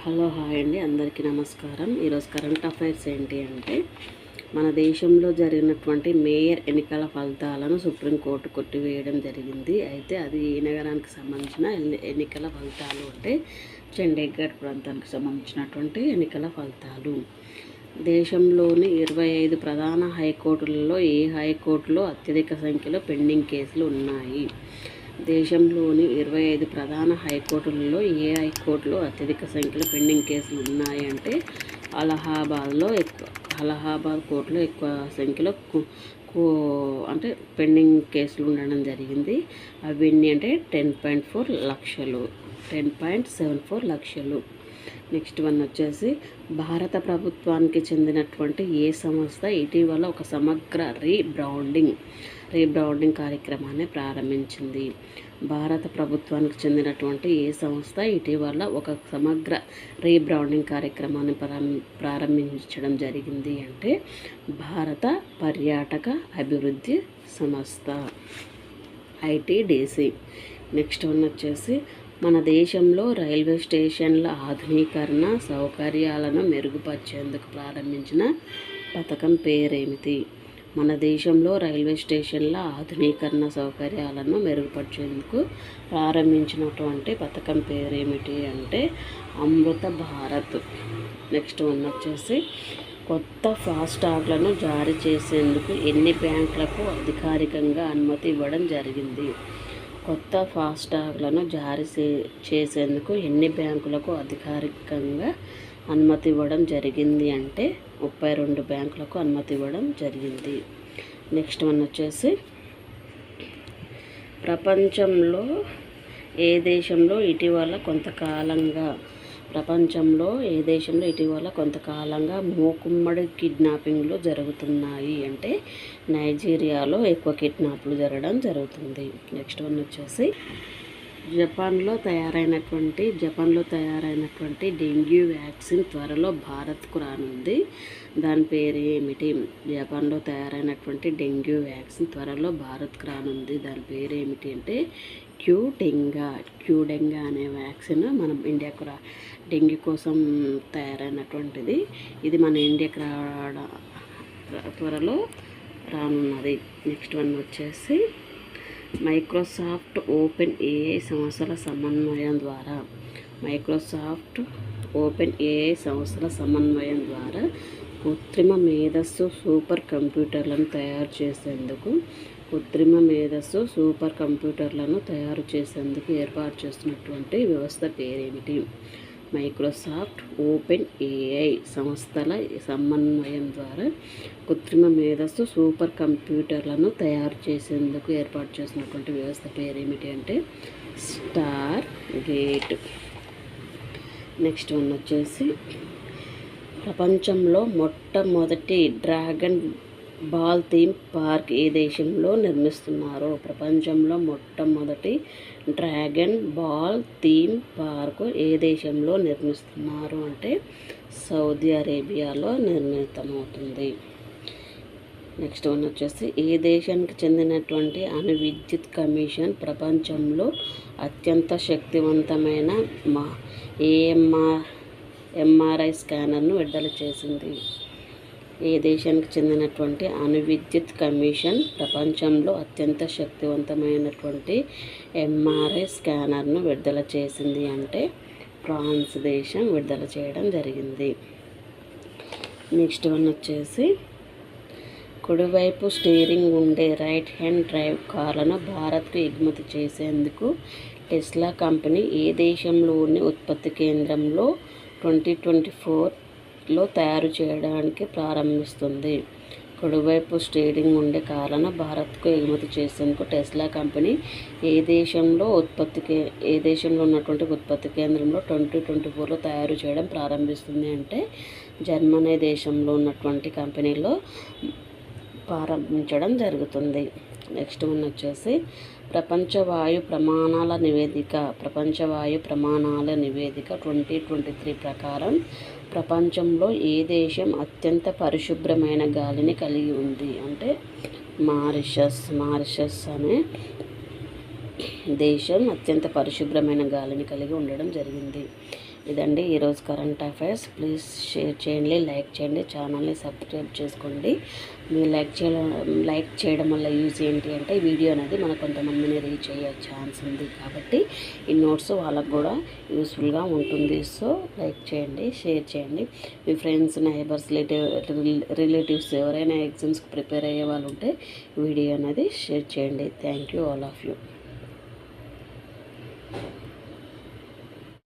Hello hi అండి, అందరికీ నమస్కారం. ఈరోజు కరెంట్ అఫైర్స్ ఏంటి అంటే, మన దేశంలో జరిగినటువంటి మేయర్ ఎన్నికల ఫలితాలను సుప్రీంకోర్టు కొట్టివేయడం జరిగింది. అయితే అది ఏ నగరానికి సంబంధించిన ఎన్నికల ఫలితాలు అంటే చండీగఢ్ ప్రాంతానికి సంబంధించినటువంటి ఎన్నికల ఫలితాలు. దేశంలోని 25 ప్రధాన హైకోర్టులలో ఏ హైకోర్టులో అత్యధిక సంఖ్యలో పెండింగ్ కేసులు ఉన్నాయి? దేశంలోని 25 ప్రధాన హైకోర్టులలో ఏ హైకోర్టులో అత్యధిక సంఖ్యలో పెండింగ్ కేసులు ఉన్నాయంటే అలహాబాద్ కోర్టులో ఎక్కువ సంఖ్యలో అంటే పెండింగ్ కేసులు ఉండడం జరిగింది. అవి ఎన్ని అంటే 10.74 లక్షలు. నెక్స్ట్ వన్ వచ్చేసి, భారత ప్రభుత్వానికి చెందినటువంటి ఏ సంస్థ ఇటీవల ఒక సమగ్ర రీబ్రాండింగ్ కార్యక్రమాన్ని ప్రారంభించింది? భారత ప్రభుత్వానికి చెందినటువంటి ఏ సంస్థ ఇటీవల ఒక సమగ్ర రీబ్రాండింగ్ కార్యక్రమాన్ని ప్రారంభించడం జరిగింది అంటే భారత పర్యాటక అభివృద్ధి సంస్థ, ITDC. నెక్స్ట్ వన్ వచ్చేసి, మన దేశంలో రైల్వే స్టేషన్ల ఆధునీకరణ సౌకర్యాలను మెరుగుపరిచేందుకు ప్రారంభించిన పథకం పేరేమిటి? మన దేశంలో రైల్వే స్టేషన్ల ఆధునీకరణ సౌకర్యాలను మెరుగుపరిచేందుకు ప్రారంభించినటువంటి పథకం పేరేమిటి అంటే అమృత భారత్. నెక్స్ట్ వన్ వచ్చేసి, కొత్త ఫాస్టాగ్లను జారీ చేసేందుకు ఎన్ని బ్యాంకులకు అధికారికంగా అనుమతి ఇవ్వడం జరిగింది? కొత్త ఫాస్టాగ్లను జారీ చేసేందుకు ఎన్ని బ్యాంకులకు అధికారికంగా అనుమతి ఇవ్వడం జరిగింది అంటే 32 బ్యాంకులకు అనుమతి ఇవ్వడం జరిగింది. నెక్స్ట్ వన్ వచ్చేసి, ప్రపంచంలో ఏ దేశంలో ఇటీవల కొంతకాలంగా మూకుమ్మడి కిడ్నాపింగ్లు జరుగుతున్నాయి అంటే నైజీరియాలో ఎక్కువ కిడ్నాప్లు జరగడం జరుగుతుంది. నెక్స్ట్ వన్ వచ్చేసి, జపాన్లో తయారైనటువంటి డెంగ్యూ వ్యాక్సిన్ త్వరలో భారత్కు రానుంది. దాని పేరు ఏమిటి? జపాన్లో తయారైనటువంటి డెంగ్యూ వ్యాక్సిన్ త్వరలో భారత్కు రానుంది. దాని పేరు ఏమిటి అంటే క్యూడెంగా అనే వ్యాక్సిన్ మన ఇండియాకు డెంగ్యూ కోసం తయారైనటువంటిది. ఇది మన ఇండియాకు త్వరలో రానున్నది. నెక్స్ట్ వన్ వచ్చేసి, మైక్రోసాఫ్ట్ ఓపెన్ ఏఐ సంస్థల సమన్వయం ద్వారా కృత్రిమ మేధస్సు సూపర్ కంప్యూటర్లను తయారు చేసేందుకు ఏర్పాటు చేస్తున్నటువంటి వ్యవస్థ పేరేమిటి? మైక్రోసాఫ్ట్ ఓపెన్ ఏఐ సంస్థల సమన్వయం ద్వారా కృత్రిమ మేధస్సు సూపర్ కంప్యూటర్లను తయారు చేసేందుకు ఏర్పాటు చేసినటువంటి వ్యవస్థ పేరేమిటి అంటే స్టార్ గేట్. నెక్స్ట్ వన్ వచ్చేసి, ప్రపంచంలో మొట్టమొదటి డ్రాగన్ బాల్ థీమ్ పార్క్ ఏ దేశంలో నిర్మిస్తున్నారు? ప్రపంచంలో మొట్టమొదటి డ్రాగన్ బాల్ థీమ్ పార్క్ ఏ దేశంలో నిర్మిస్తున్నారు అంటే సౌదీ అరేబియాలో నిర్మితమవుతుంది. నెక్స్ట్ వన్ వచ్చేసి, ఏ దేశానికి చెందినటువంటి అణు విద్యుత్ కమిషన్ ప్రపంచంలో అత్యంత శక్తివంతమైన MRI స్కానర్ను విడుదల చేసింది? ఏ దేశానికి చెందినటువంటి అణు విద్యుత్ కమిషన్ ప్రపంచంలో అత్యంత శక్తివంతమైనటువంటి MRI స్కానర్ను విడుదల చేసింది అంటే ఫ్రాన్స్ దేశం విడుదల చేయడం జరిగింది. నెక్స్ట్ వన్ వచ్చేసి, కుడివైపు స్టీరింగ్ ఉండే రైట్ హ్యాండ్ డ్రైవ్ కార్లను భారత్కు ఎగుమతి చేసేందుకు టెస్లా కంపెనీ ఏ దేశంలోని ఉత్పత్తి కేంద్రంలో 2024లో తయారు చేయడానికి ప్రారంభిస్తుంది? కుడివైపు స్టీరింగ్ ఉండే కార్లను భారత్కు ఎగుమతి చేసేందుకు టెస్లా కంపెనీ ఏ దేశంలో ఉన్నటువంటి ఉత్పత్తి కేంద్రంలో 2024లో తయారు చేయడం ప్రారంభిస్తుంది అంటే జర్మనీ దేశంలో ఉన్నటువంటి కంపెనీలో ప్రారంభించడం జరుగుతుంది. నెక్స్ట్ వన్ వచ్చేసి, ప్రపంచ వాయు ప్రమాణాల నివేదిక 2023 ప్రకారం ప్రపంచంలో ఏ దేశం అత్యంత పరిశుభ్రమైన గాలిని కలిగి ఉంది అంటే మారిషస్ అనే దేశం అత్యంత పరిశుభ్రమైన గాలిని కలిగి ఉండడం జరిగింది. ఇదండి ఈరోజు కరెంట్ అఫైర్స్. ప్లీజ్ షేర్ చేయండి, లైక్ చేయండి, ఛానల్ని సబ్స్క్రైబ్ చేసుకోండి. మీరు లైక్ చేయడం వల్ల యూజ్ ఏంటి అంటే వీడియో అనేది మనకు కొంతమందిని రీచ్ అయ్యే ఛాన్స్ ఉంది, కాబట్టి ఈ నోట్స్ వాళ్ళకు కూడా యూస్ఫుల్గా ఉంటుంది. సో లైక్ చేయండి, షేర్ చేయండి. మీ ఫ్రెండ్స్, నైబర్స్, రిలేటివ్స్ ఎవరైనా ఎగ్జామ్స్కి ప్రిపేర్ అయ్యే వాళ్ళు ఉంటే వీడియో అనేది షేర్ చేయండి. Thank you all of you.